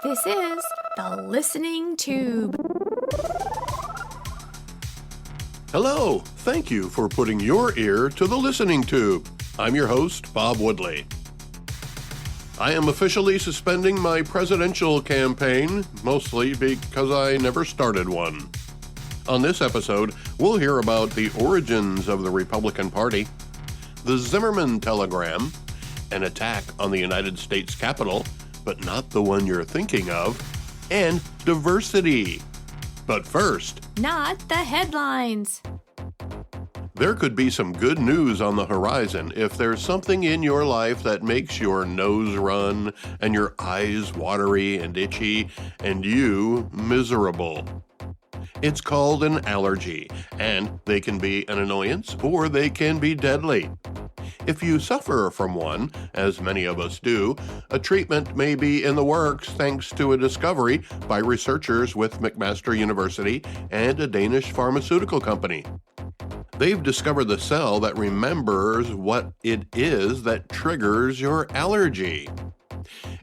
This is the Listening Tube. Hello, thank you for putting your ear to the Listening Tube. I'm your host, Bob Woodley. I am officially suspending my presidential campaign, mostly because I never started one. On this episode, we'll hear about the origins of the Republican Party, the Zimmerman telegram, an attack on the United States Capitol, but not the one you're thinking of, and diversity. But first, Not the headlines. there could be some good news on the horizon if there's something in your life that makes your nose run and your eyes watery and itchy and you miserable. It's called an allergy, and they can be an annoyance or they can be deadly. If you suffer from one, as many of us do, a treatment may be in the works thanks to a discovery by researchers with McMaster University and a Danish pharmaceutical company. They've discovered the cell that remembers what it is that triggers your allergy.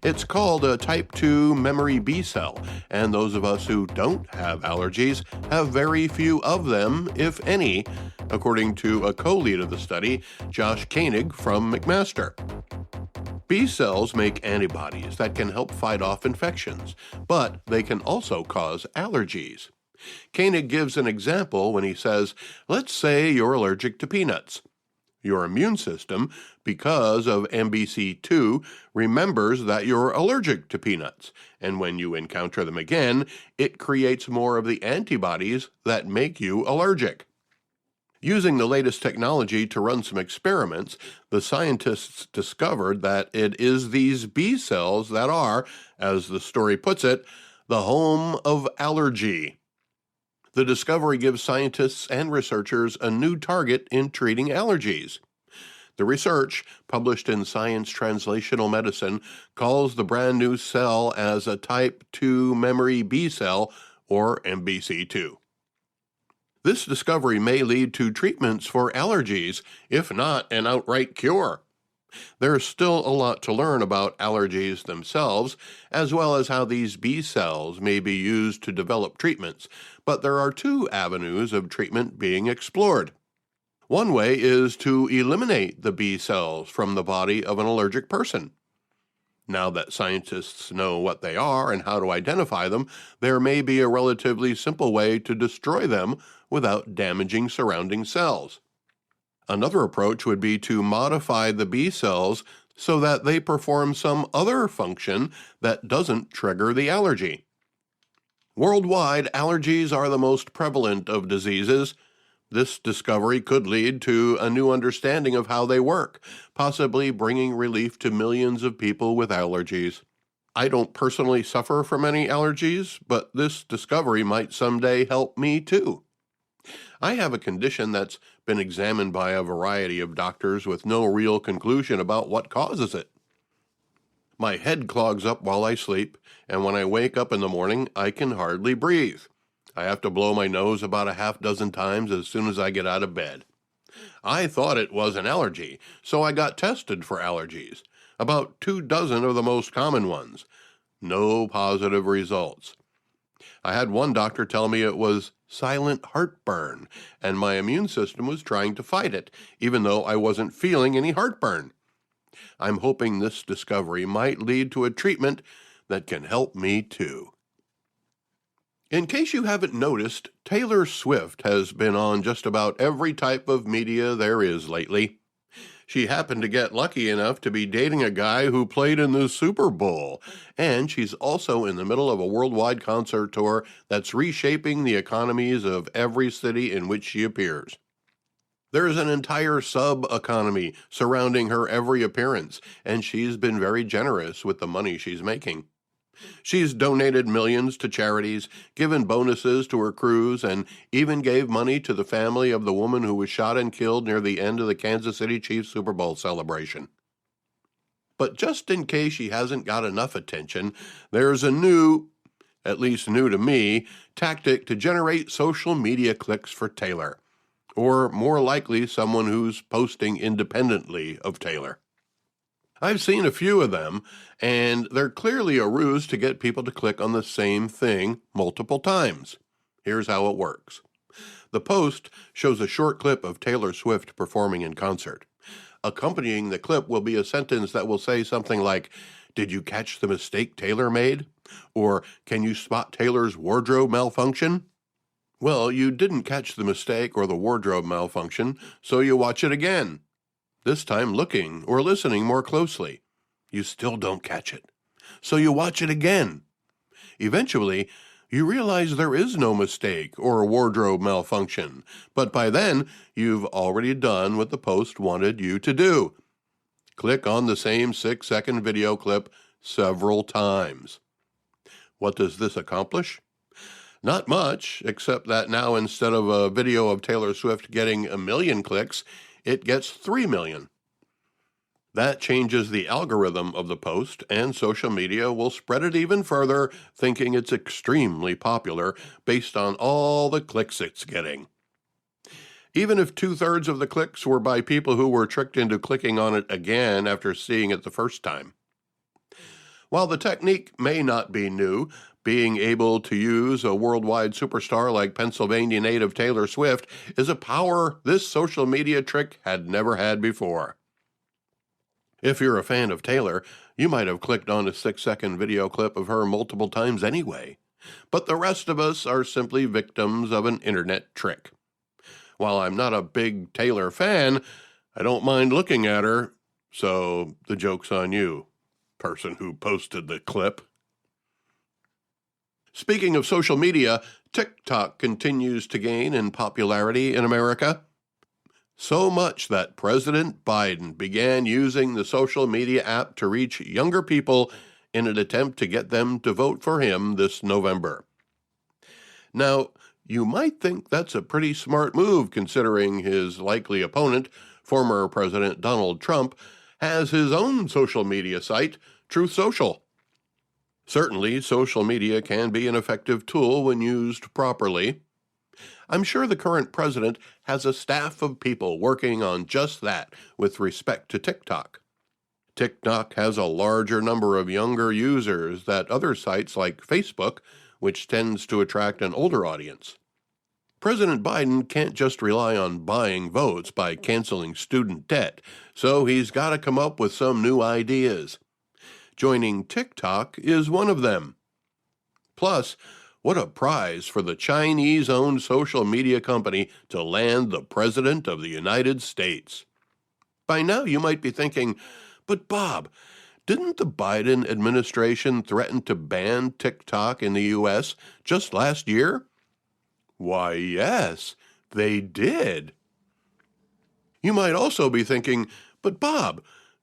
It's called a type 2 memory B cell, and those of us who don't have allergies have very few of them, if any, according to a co-lead of the study, Josh Koenig from McMaster. B cells make antibodies that can help fight off infections, but they can also cause allergies. Koenig gives an example when he says, let's say you're allergic to peanuts. Your immune system, because of MBC2, remembers that you're allergic to peanuts, and when you encounter them again, it creates more of the antibodies that make you allergic. Using the latest technology to run some experiments, the scientists discovered that it is these B cells that are, as the story puts it, the home of allergy. The discovery gives scientists and researchers a new target in treating allergies. The research, published in Science Translational Medicine, calls the brand new cell as a type 2 memory B cell, or MBC2. This discovery may lead to treatments for allergies, if not an outright cure. There's still a lot to learn about allergies themselves, as well as how these B cells may be used to develop treatments, but there are two avenues of treatment being explored. One way is to eliminate the B cells from the body of an allergic person. Now that scientists know what they are and how to identify them, there may be a relatively simple way to destroy them without damaging surrounding cells. Another approach would be to modify the B cells so that they perform some other function that doesn't trigger the allergy. Worldwide, allergies are the most prevalent of diseases. This discovery could lead to a new understanding of how they work, possibly bringing relief to millions of people with allergies. I don't personally suffer from any allergies, but this discovery might someday help me too. I have a condition that's been examined by a variety of doctors with no real conclusion about what causes it. My head clogs up while I sleep, and when I wake up in the morning, I can hardly breathe. I have to blow my nose about a half dozen times as soon as I get out of bed. I thought it was an allergy, so I got tested for allergies, about 24 of the most common ones. No positive results. I had one doctor tell me it was silent heartburn, and my immune system was trying to fight it, even though I wasn't feeling any heartburn. I'm hoping this discovery might lead to a treatment that can help me too. In case you haven't noticed, Taylor Swift has been on just about every type of media there is lately. She happened to get lucky enough to be dating a guy who played in the Super Bowl, and she's also in the middle of a worldwide concert tour that's reshaping the economies of every city in which she appears. There's an entire sub-economy surrounding her every appearance, and she's been very generous with the money she's making. She's donated millions to charities, given bonuses to her crews, and even gave money to the family of the woman who was shot and killed near the end of the Kansas City Chiefs Super Bowl celebration. But just in case she hasn't got enough attention, there's a new, at least new to me, tactic to generate social media clicks for Taylor, or more likely someone who's posting independently of Taylor. I've seen a few of them, and they're clearly a ruse to get people to click on the same thing multiple times. Here's how it works. The post shows a short clip of Taylor Swift performing in concert. Accompanying the clip will be a sentence that will say something like, "Did you catch the mistake Taylor made?" Or, "Can you spot Taylor's wardrobe malfunction?" Well, you didn't catch the mistake or the wardrobe malfunction, so you watch it again. This time looking or listening more closely. You still don't catch it, so you watch it again. Eventually, you realize there is no mistake or wardrobe malfunction, but by then, you've already done what the post wanted you to do. Click on the same 6-second video clip several times. What does this accomplish? Not much, except that now instead of a video of Taylor Swift getting 1 million clicks, it gets 3 million. That changes the algorithm of the post, and social media will spread it even further, thinking it's extremely popular based on all the clicks it's getting. Even if 2/3 of the clicks were by people who were tricked into clicking on it again after seeing it the first time. While the technique may not be new, being able to use a worldwide superstar like Pennsylvania native Taylor Swift is a power this social media trick had never had before. If you're a fan of Taylor, you might have clicked on a 6-second video clip of her multiple times anyway. But the rest of us are simply victims of an internet trick. While I'm not a big Taylor fan, I don't mind looking at her, so the joke's on you, person who posted the clip. Speaking of social media, TikTok continues to gain in popularity in America. So much that President Biden began using the social media app to reach younger people in an attempt to get them to vote for him this November. Now, you might think that's a pretty smart move considering his likely opponent, former President Donald Trump, has his own social media site, Truth Social. Certainly, social media can be an effective tool when used properly. I'm sure the current president has a staff of people working on just that with respect to TikTok. TikTok has a larger number of younger users than other sites like Facebook, which tends to attract an older audience. President Biden can't just rely on buying votes by canceling student debt, so he's got to come up with some new ideas. Joining TikTok is one of them. Plus, what a prize for the Chinese-owned social media company to land the President of the United States. By now you might be thinking, but Bob, didn't the Biden administration threaten to ban TikTok in the U.S. just last year? Why, yes, they did. You might also be thinking, but Bob,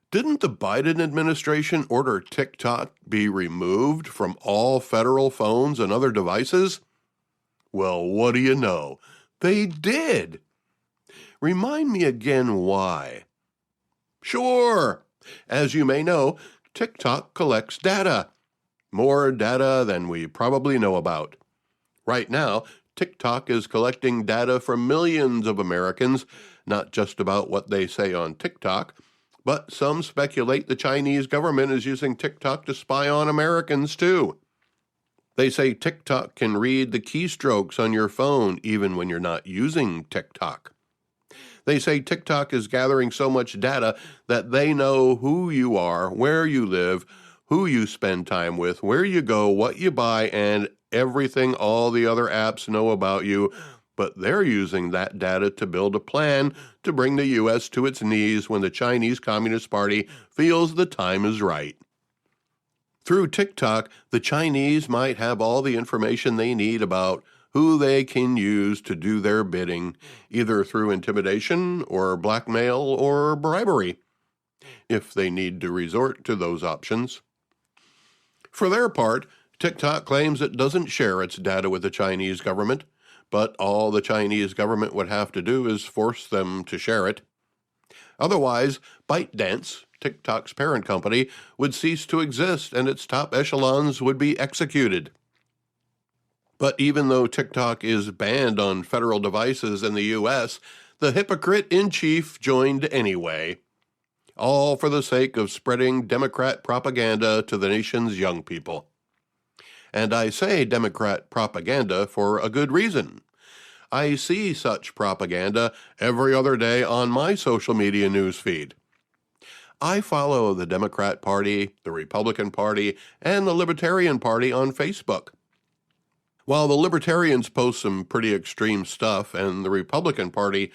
didn't the Biden administration order TikTok be removed from all federal phones and other devices? Well, what do you know? They did. Remind me again why. Sure. As you may know, TikTok collects data. More data than we probably know about. Right now, TikTok is collecting data from millions of Americans, not just about what they say on TikTok, but some speculate the Chinese government is using TikTok to spy on Americans too. They say TikTok can read the keystrokes on your phone even when you're not using TikTok. They say TikTok is gathering so much data that they know who you are, where you live, who you spend time with, where you go, what you buy, and everything all the other apps know about you, but they're using that data to build a plan to bring the U.S. to its knees when the Chinese Communist Party feels the time is right. Through TikTok, the Chinese might have all the information they need about who they can use to do their bidding, either through intimidation or blackmail or bribery, if they need to resort to those options. For their part, TikTok claims it doesn't share its data with the Chinese government, but all the Chinese government would have to do is force them to share it. Otherwise, ByteDance, TikTok's parent company, would cease to exist and its top echelons would be executed. But even though TikTok is banned on federal devices in the U.S., the hypocrite in chief joined anyway. all for the sake of spreading Democrat propaganda to the nation's young people. And I say Democrat propaganda for a good reason. I see such propaganda every other day on my social media newsfeed. I follow the Democrat Party, the Republican Party, and the Libertarian Party on Facebook. While the Libertarians post some pretty extreme stuff and the Republican Party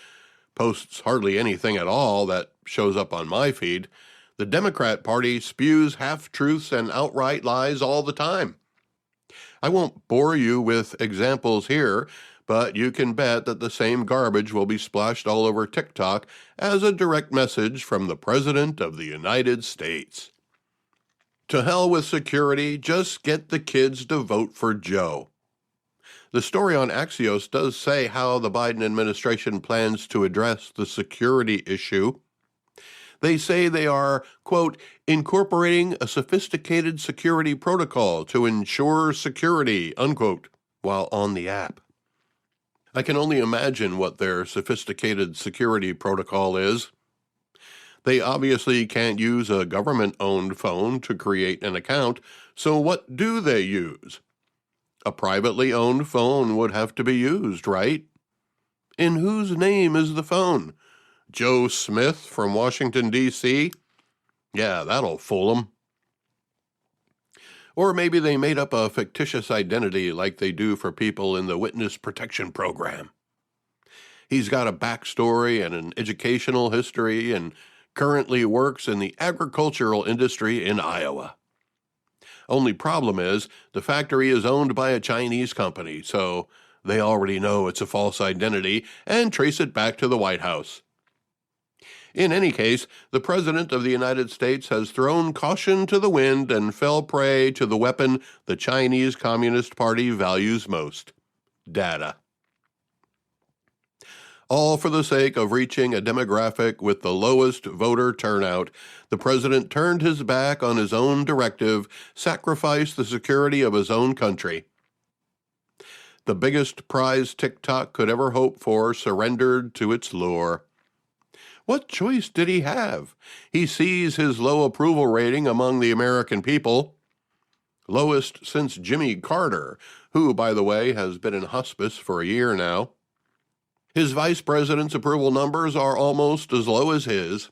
posts hardly anything at all that shows up on my feed, the Democrat Party spews half-truths and outright lies all the time. I won't bore you with examples here, but you can bet that the same garbage will be splashed all over TikTok as a direct message from the President of the United States. To hell with security, just get the kids to vote for Joe. The story on Axios does say how the Biden administration plans to address the security issue. They say they are, quote, incorporating a sophisticated security protocol to ensure security, unquote, while on the app. I can only imagine what their sophisticated security protocol is. They obviously can't use a government-owned phone to create an account, so what do they use? A privately owned phone would have to be used, right? In whose name is the phone? Joe Smith from Washington, D.C.? Yeah, that'll fool them. Or maybe they made up a fictitious identity like they do for people in the Witness Protection Program. He's got a backstory and an educational history and currently works in the agricultural industry in Iowa. Only problem is, the factory is owned by a Chinese company, so they already know it's a false identity and trace it back to the White House. In any case, the President of the United States has thrown caution to the wind and fell prey to the weapon the Chinese Communist Party values most: data. All for the sake of reaching a demographic with the lowest voter turnout, the president turned his back on his own directive, sacrificed the security of his own country. The biggest prize TikTok could ever hope for surrendered to its lure. What choice did he have? He sees his low approval rating among the American people, lowest since Jimmy Carter, who, by the way, has been in hospice for a year now. His vice president's approval numbers are almost as low as his.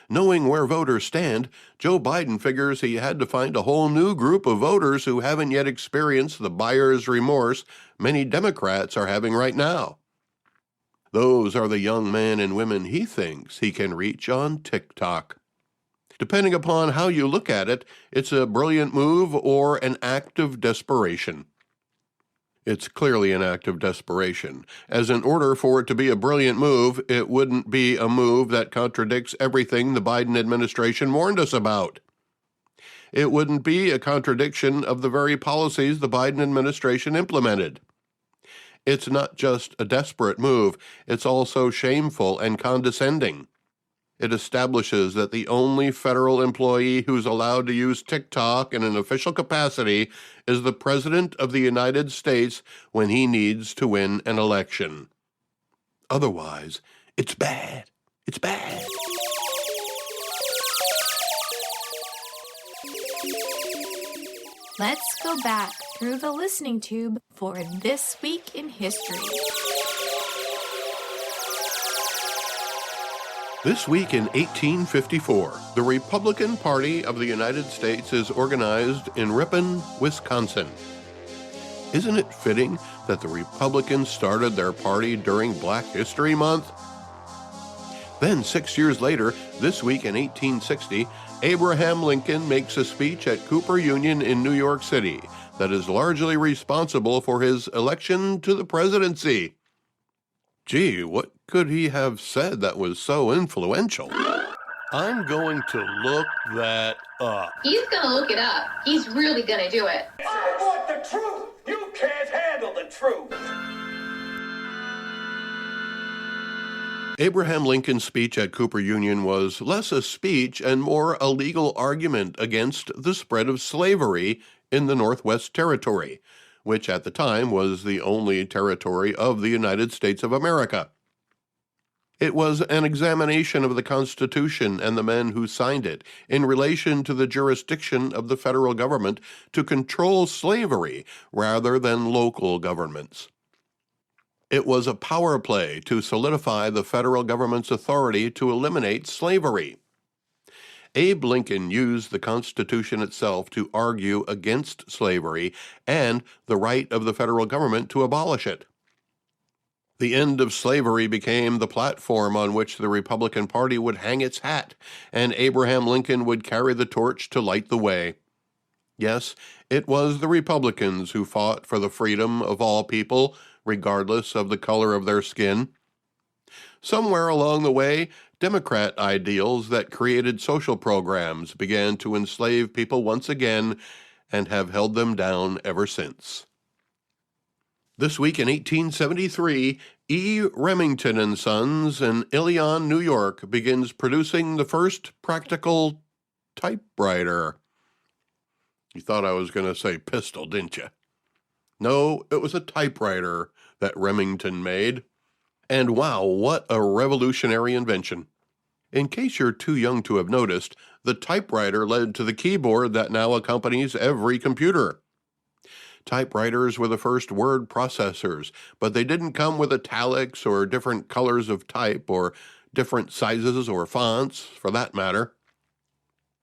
Knowing where voters stand, Joe Biden figures he had to find a whole new group of voters who haven't yet experienced the buyer's remorse many Democrats are having right now. Those are the young men and women he thinks he can reach on TikTok. Depending upon how you look at it, it's a brilliant move or an act of desperation. It's clearly an act of desperation, as in order for it to be a brilliant move, it wouldn't be a move that contradicts everything the Biden administration warned us about. It wouldn't be a contradiction of the very policies the Biden administration implemented. It's not just a desperate move, it's also shameful and condescending. It establishes that the only federal employee who's allowed to use TikTok in an official capacity is the President of the United States when he needs to win an election. Otherwise, it's bad. It's bad. Let's go back through the listening tube for This Week in History. This week in 1854, the Republican Party of the United States is organized in Ripon, Wisconsin. Isn't it fitting that the Republicans started their party during Black History Month? Then 6 years later, this week in 1860, Abraham Lincoln makes a speech at Cooper Union in New York City that is largely responsible for his election to the presidency. Gee, what could he have said that was so influential? I'm going to look that up. He's gonna look it up. He's really gonna do it. I want the truth! You can't handle the truth! Abraham Lincoln's speech at Cooper Union was less a speech and more a legal argument against the spread of slavery in the Northwest Territory, which at the time was the only territory of the United States of America. It was an examination of the Constitution and the men who signed it in relation to the jurisdiction of the federal government to control slavery rather than local governments. It was a power play to solidify the federal government's authority to eliminate slavery. Abe Lincoln used the Constitution itself to argue against slavery and the right of the federal government to abolish it. The end of slavery became the platform on which the Republican Party would hang its hat, and Abraham Lincoln would carry the torch to light the way. Yes, it was the Republicans who fought for the freedom of all people, regardless of the color of their skin. Somewhere along the way, Democrat ideals that created social programs began to enslave people once again and have held them down ever since. This week in 1873, E. Remington and Sons in Ilion, New York, begins producing the first practical typewriter. You thought I was going to say pistol, didn't you? No, it was a typewriter that Remington made. And wow, what a revolutionary invention. In case you're too young to have noticed, the typewriter led to the keyboard that now accompanies every computer. Typewriters were the first word processors, but they didn't come with italics or different colors of type or different sizes or fonts, for that matter.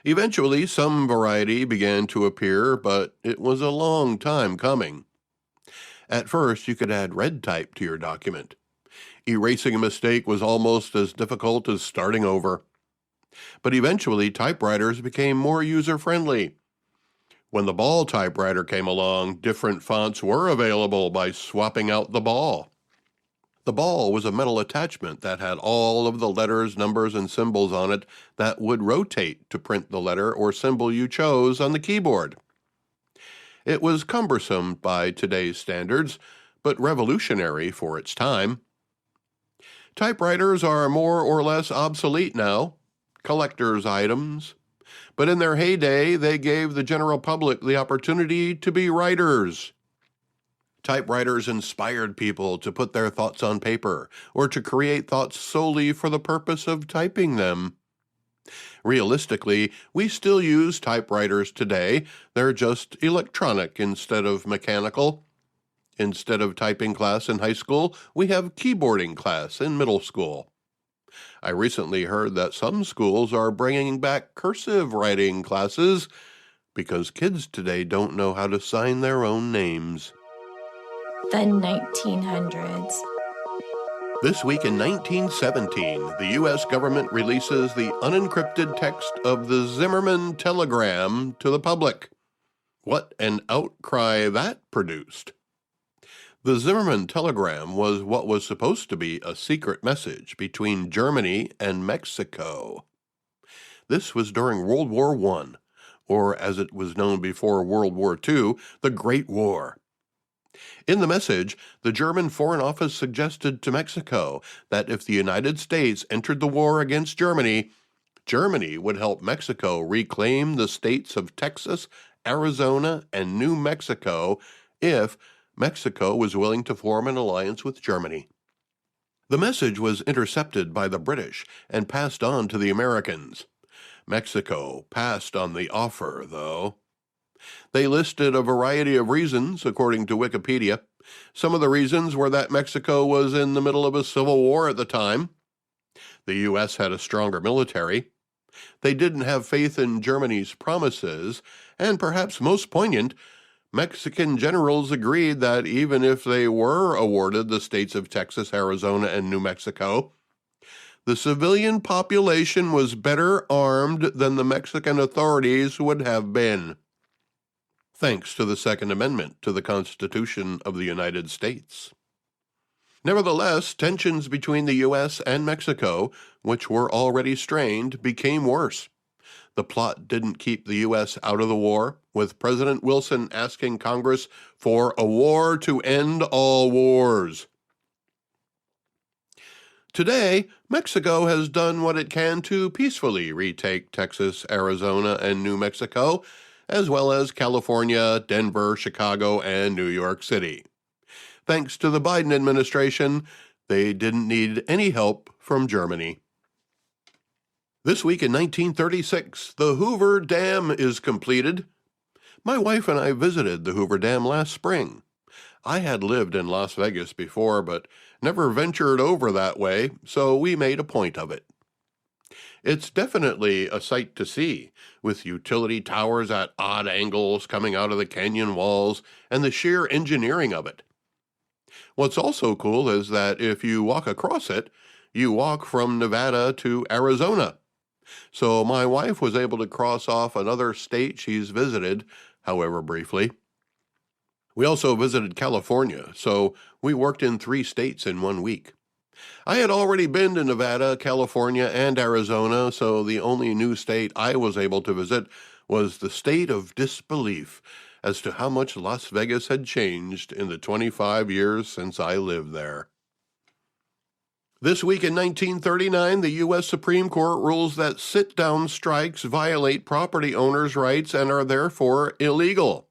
Eventually, some variety began to appear, but it was a long time coming. At first, you could add red type to your document. Erasing a mistake was almost as difficult as starting over. But eventually, typewriters became more user-friendly. When the ball typewriter came along, different fonts were available by swapping out the ball. The ball was a metal attachment that had all of the letters, numbers, and symbols on it that would rotate to print the letter or symbol you chose on the keyboard. It was cumbersome by today's standards, but revolutionary for its time. Typewriters are more or less obsolete now, collector's items, but in their heyday, they gave the general public the opportunity to be writers. Typewriters inspired people to put their thoughts on paper or to create thoughts solely for the purpose of typing them. Realistically, we still use typewriters today. They're just electronic instead of mechanical. Instead of typing class in high school, we have keyboarding class in middle school. I recently heard that some schools are bringing back cursive writing classes because kids today don't know how to sign their own names. The 1900s. This week in 1917, the U.S. government releases the unencrypted text of the Zimmerman telegram to the public. What an outcry that produced! The Zimmerman telegram was what was supposed to be a secret message between Germany and Mexico. This was during World War I, or as it was known before World War II, the Great War. In the message, the German Foreign Office suggested to Mexico that if the United States entered the war against Germany, Germany would help Mexico reclaim the states of Texas, Arizona, and New Mexico if Mexico was willing to form an alliance with Germany. The message was intercepted by the British and passed on to the Americans. Mexico passed on the offer, though. They listed a variety of reasons, according to Wikipedia. Some of the reasons were that Mexico was in the middle of a civil war at the time. The U.S. had a stronger military. They didn't have faith in Germany's promises, and perhaps most poignant, Mexican generals agreed that even if they were awarded the states of Texas, Arizona, and New Mexico, the civilian population was better armed than the Mexican authorities would have been, thanks to the Second Amendment to the Constitution of the United States. Nevertheless, tensions between the U.S. and Mexico, which were already strained, became worse. The plot didn't keep the U.S. out of the war, with President Wilson asking Congress for a war to end all wars. Today, Mexico has done what it can to peacefully retake Texas, Arizona, and New Mexico, as well as California, Denver, Chicago, and New York City. Thanks to the Biden administration, they didn't need any help from Germany. This week in 1936, the Hoover Dam is completed. My wife and I visited the Hoover Dam last spring. I had lived in Las Vegas before, but never ventured over that way, so we made a point of it. It's definitely a sight to see, with utility towers at odd angles coming out of the canyon walls and the sheer engineering of it. What's also cool is that if you walk across it, you walk from Nevada to Arizona. So my wife was able to cross off another state she's visited, however briefly. We also visited California, so we worked in 3 states in 1 week. I had already been to Nevada, California, and Arizona, so the only new state I was able to visit was the state of disbelief as to how much Las Vegas had changed in the 25 years since I lived there. This week in 1939, the U.S. Supreme Court rules that sit-down strikes violate property owners' rights and are therefore illegal.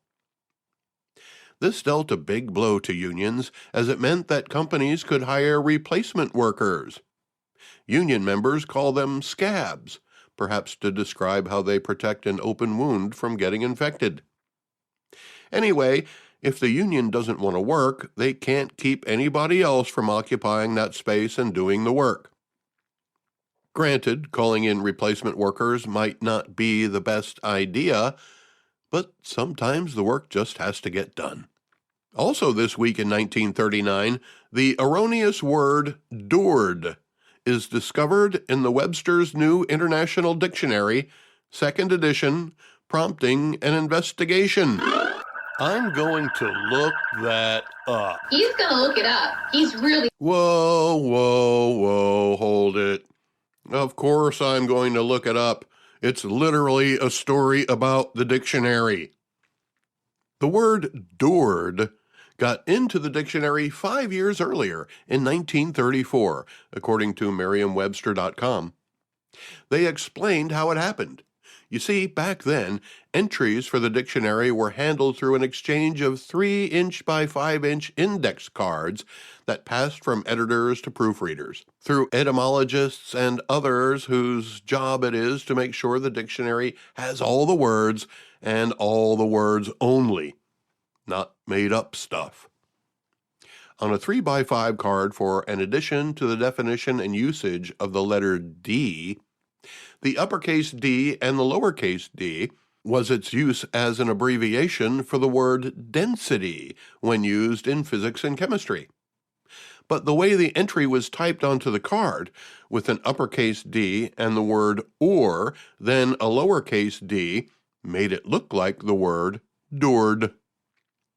This dealt a big blow to unions, as it meant that companies could hire replacement workers. Union members call them scabs, perhaps to describe how they protect an open wound from getting infected. Anyway, if the union doesn't want to work, they can't keep anybody else from occupying that space and doing the work. Granted, calling in replacement workers might not be the best idea, but sometimes the work just has to get done. Also this week in 1939, the erroneous word "doored" is discovered in the Webster's New International Dictionary, 2nd edition, prompting an investigation. I'm going to look that up. He's gonna look it up. He's really... Whoa, hold it. Of course I'm going to look it up. It's literally a story about the dictionary. The word "doored" got into the dictionary 5 years earlier, in 1934, according to Merriam-Webster.com. They explained how it happened. You see, back then, entries for the dictionary were handled through an exchange of 3-inch by 5-inch index cards that passed from editors to proofreaders, through etymologists and others whose job it is to make sure the dictionary has all the words and all the words only, not made-up stuff. On a 3x5 card for an addition to the definition and usage of the letter D, the uppercase D and the lowercase d was its use as an abbreviation for the word density when used in physics and chemistry. But the way the entry was typed onto the card, with an uppercase D and the word or, then a lowercase d, made it look like the word doored.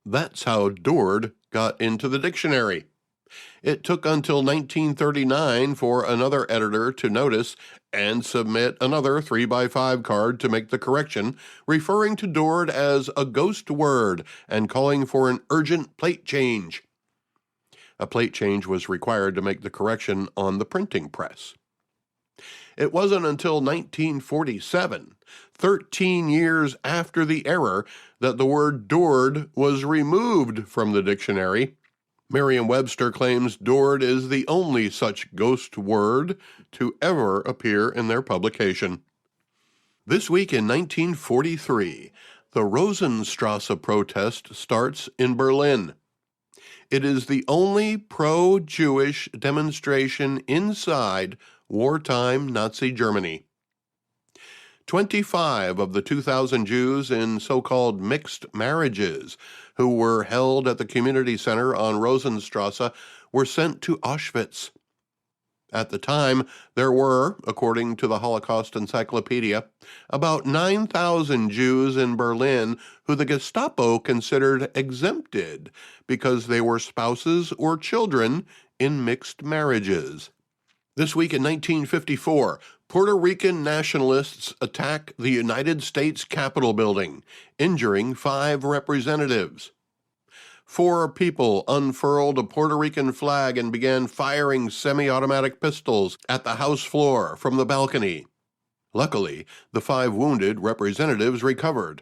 That's how doored got into the dictionary. It took until 1939 for another editor to notice and submit another 3x5 card to make the correction, referring to doored as a ghost word and calling for an urgent plate change. A plate change was required to make the correction on the printing press. It wasn't until 1947, 13 years after the error, that the word doored was removed from the dictionary. Merriam-Webster claims doored is the only such ghost word to ever appear in their publication. This week in 1943, the Rosenstrasse protest starts in Berlin. It is the only pro-Jewish demonstration inside wartime Nazi Germany. 25 of the 2,000 Jews in so-called mixed marriages who were held at the community center on Rosenstrasse were sent to Auschwitz. At the time, there were, according to the Holocaust Encyclopedia, about 9,000 Jews in Berlin who the Gestapo considered exempted because they were spouses or children in mixed marriages. This week in 1954, Puerto Rican nationalists attack the United States Capitol building, injuring 5 representatives. 4 people unfurled a Puerto Rican flag and began firing semi-automatic pistols at the House floor from the balcony. Luckily, the 5 wounded representatives recovered.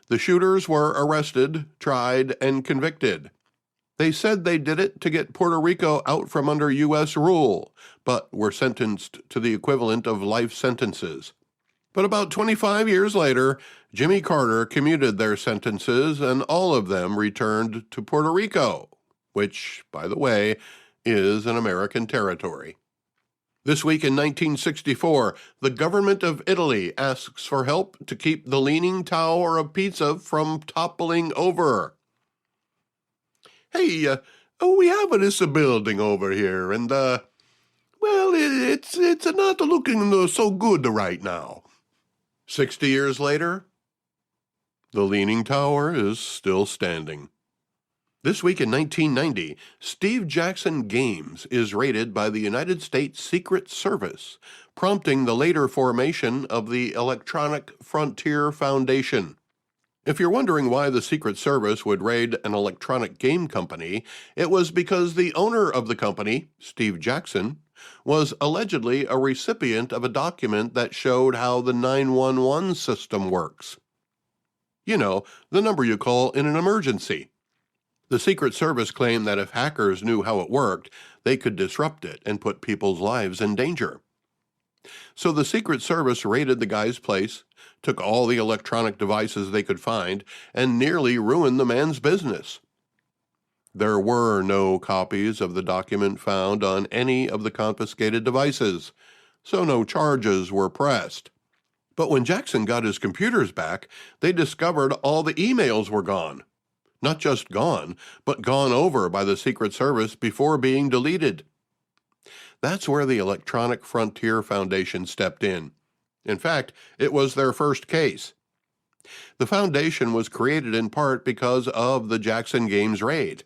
The shooters were arrested, tried, and convicted. They said they did it to get Puerto Rico out from under U.S. rule, but were sentenced to the equivalent of life sentences. But about 25 years later, Jimmy Carter commuted their sentences and all of them returned to Puerto Rico, which, by the way, is an American territory. This week in 1964, the government of Italy asks for help to keep the Leaning Tower of Pisa from toppling over. Hey, we have this building over here, and, well, it's not looking so good right now. 60 years later, the Leaning Tower is still standing. This week in 1990, Steve Jackson Games is raided by the United States Secret Service, prompting the later formation of the Electronic Frontier Foundation. If you're wondering why the Secret Service would raid an electronic game company, it was because the owner of the company, Steve Jackson, was allegedly a recipient of a document that showed how the 911 system works. You know, the number you call in an emergency. The Secret Service claimed that if hackers knew how it worked, they could disrupt it and put people's lives in danger. So the Secret Service raided the guy's place, took all the electronic devices they could find, and nearly ruined the man's business. There were no copies of the document found on any of the confiscated devices, so no charges were pressed. But when Jackson got his computers back, they discovered all the emails were gone. Not just gone, but gone over by the Secret Service before being deleted. That's where the Electronic Frontier Foundation stepped in. In fact, it was their first case. The foundation was created in part because of the Jackson Games raid.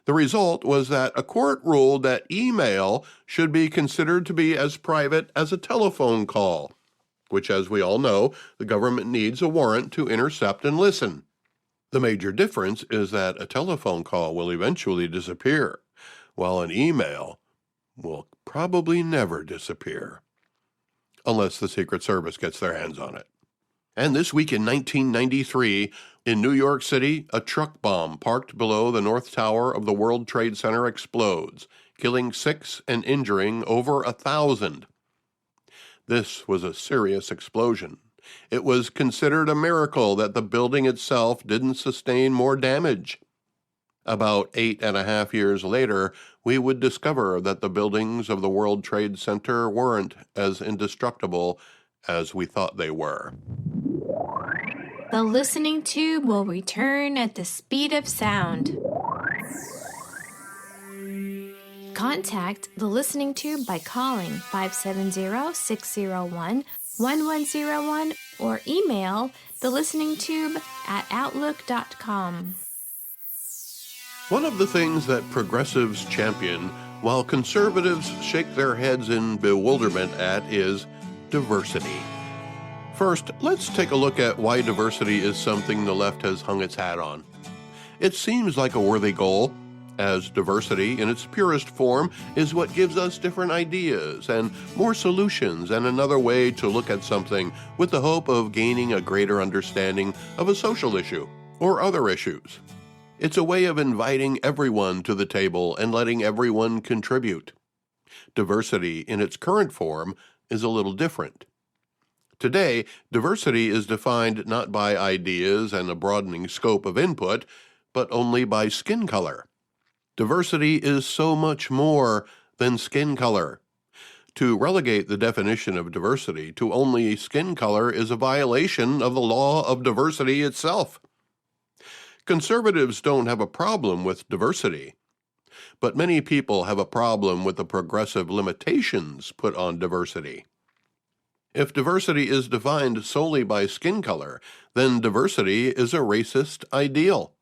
The result was that a court ruled that email should be considered to be as private as a telephone call, which, as we all know, the government needs a warrant to intercept and listen. The major difference is that a telephone call will eventually disappear, while an email will probably never disappear, unless the Secret Service gets their hands on it. And this week in 1993, in New York City, a truck bomb parked below the North Tower of the World Trade Center explodes, killing 6 and injuring over 1,000. This was a serious explosion. It was considered a miracle that the building itself didn't sustain more damage. About 8.5 years later, we would discover that the buildings of the World Trade Center weren't as indestructible as we thought they were. The listening tube will return at the speed of sound. Contact the listening tube by calling 570-601-1101 or email thelisteningtube@outlook.com. One of the things that progressives champion, while conservatives shake their heads in bewilderment at, is diversity. First, let's take a look at why diversity is something the left has hung its hat on. It seems like a worthy goal, as diversity in its purest form is what gives us different ideas and more solutions and another way to look at something with the hope of gaining a greater understanding of a social issue or other issues. It's a way of inviting everyone to the table and letting everyone contribute. Diversity in its current form is a little different. Today, diversity is defined not by ideas and a broadening scope of input, but only by skin color. Diversity is so much more than skin color. To relegate the definition of diversity to only skin color is a violation of the law of diversity itself. Conservatives don't have a problem with diversity, but many people have a problem with the progressive limitations put on diversity. If diversity is defined solely by skin color, then diversity is a racist ideal.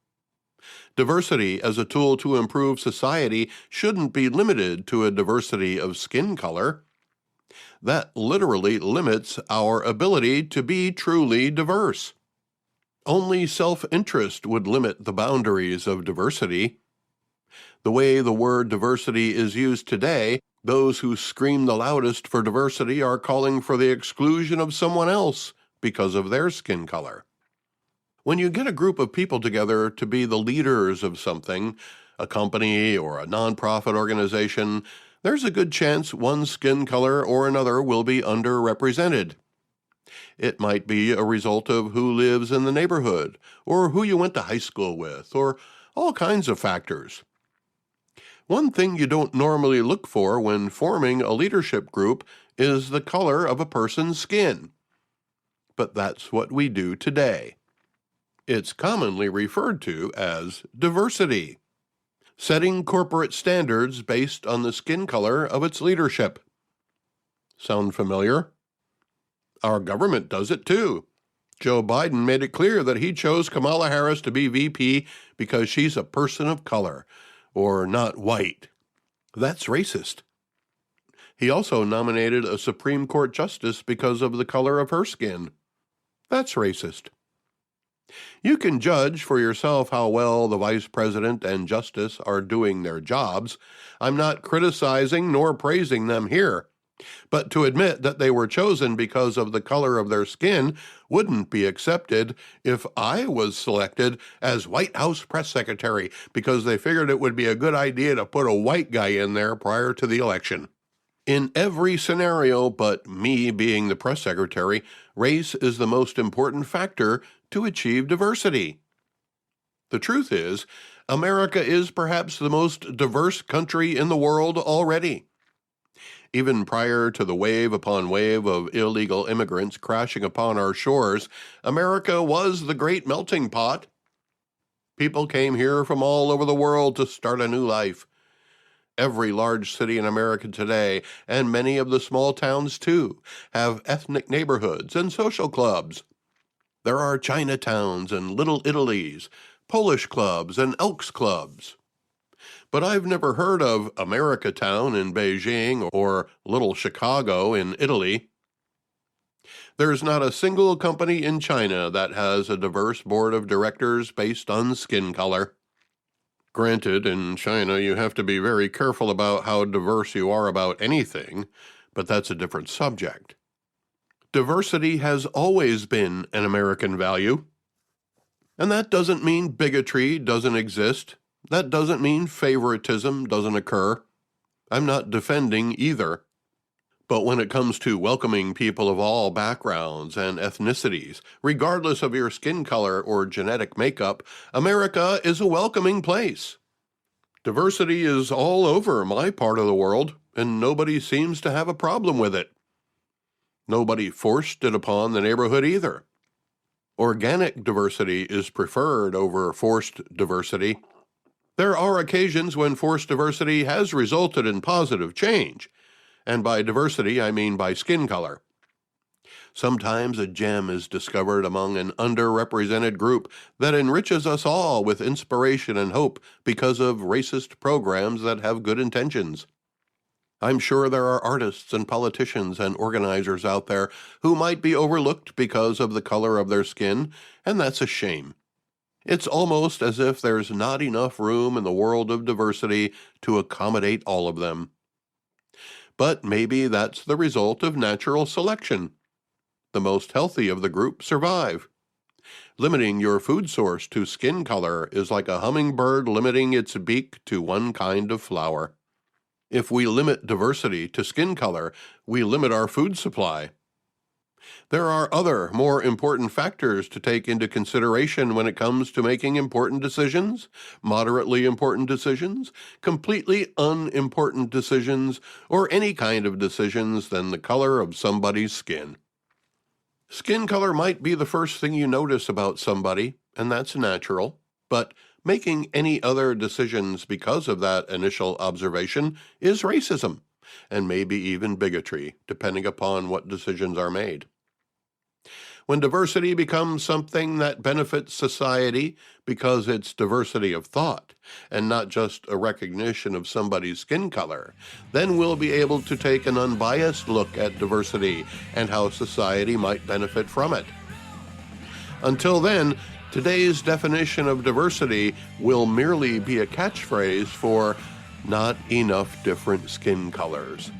Diversity as a tool to improve society shouldn't be limited to a diversity of skin color. That literally limits our ability to be truly diverse. Only self-interest would limit the boundaries of diversity. The way the word diversity is used today, those who scream the loudest for diversity are calling for the exclusion of someone else because of their skin color. When you get a group of people together to be the leaders of something, a company or a nonprofit organization, there's a good chance one skin color or another will be underrepresented. It might be a result of who lives in the neighborhood, or who you went to high school with, or all kinds of factors. One thing you don't normally look for when forming a leadership group is the color of a person's skin. But that's what we do today. It's commonly referred to as diversity, setting corporate standards based on the skin color of its leadership. Sound familiar? Our government does it too. Joe Biden made it clear that he chose Kamala Harris to be VP because she's a person of color, or not white. That's racist. He also nominated a Supreme Court justice because of the color of her skin. That's racist. You can judge for yourself how well the vice president and justice are doing their jobs. I'm not criticizing nor praising them here. But to admit that they were chosen because of the color of their skin wouldn't be accepted if I was selected as White House press secretary because they figured it would be a good idea to put a white guy in there prior to the election. In every scenario but me being the press secretary, race is the most important factor to achieve diversity. The truth is, America is perhaps the most diverse country in the world already. Even prior to the wave upon wave of illegal immigrants crashing upon our shores, America was the great melting pot. People came here from all over the world to start a new life. Every large city in America today, and many of the small towns too, have ethnic neighborhoods and social clubs. There are Chinatowns and Little Italys, Polish clubs and Elks clubs. But I've never heard of Americatown in Beijing or Little Chicago in Italy. There's not a single company in China that has a diverse board of directors based on skin color. Granted, in China you have to be very careful about how diverse you are about anything, but that's a different subject. Diversity has always been an American value. And that doesn't mean bigotry doesn't exist. That doesn't mean favoritism doesn't occur. I'm not defending either. But when it comes to welcoming people of all backgrounds and ethnicities, regardless of your skin color or genetic makeup, America is a welcoming place. Diversity is all over my part of the world, and nobody seems to have a problem with it. Nobody forced it upon the neighborhood either. Organic diversity is preferred over forced diversity. There are occasions when forced diversity has resulted in positive change, and by diversity I mean by skin color. Sometimes a gem is discovered among an underrepresented group that enriches us all with inspiration and hope because of racist programs that have good intentions. I'm sure there are artists and politicians and organizers out there who might be overlooked because of the color of their skin, and that's a shame. It's almost as if there's not enough room in the world of diversity to accommodate all of them. But maybe that's the result of natural selection. The most healthy of the group survive. Limiting your food source to skin color is like a hummingbird limiting its beak to one kind of flower. If we limit diversity to skin color, we limit our food supply. There are other, more important factors to take into consideration when it comes to making important decisions, moderately important decisions, completely unimportant decisions, or any kind of decisions than the color of somebody's skin. Skin color might be the first thing you notice about somebody, and that's natural, but making any other decisions because of that initial observation is racism, and maybe even bigotry, depending upon what decisions are made. When diversity becomes something that benefits society because it's diversity of thought and not just a recognition of somebody's skin color, then we'll be able to take an unbiased look at diversity and how society might benefit from it. Until then, today's definition of diversity will merely be a catchphrase for not enough different skin colors.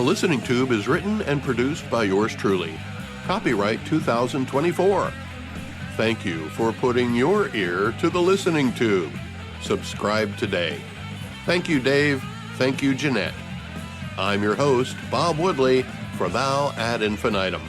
Listening Tube is written and produced by yours truly. Copyright 2024. Thank you for putting your ear to the Listening Tube. Subscribe today. Thank you, Dave. Thank you, Jeanette. I'm your host, Bob Woodley, for Thou ad infinitum.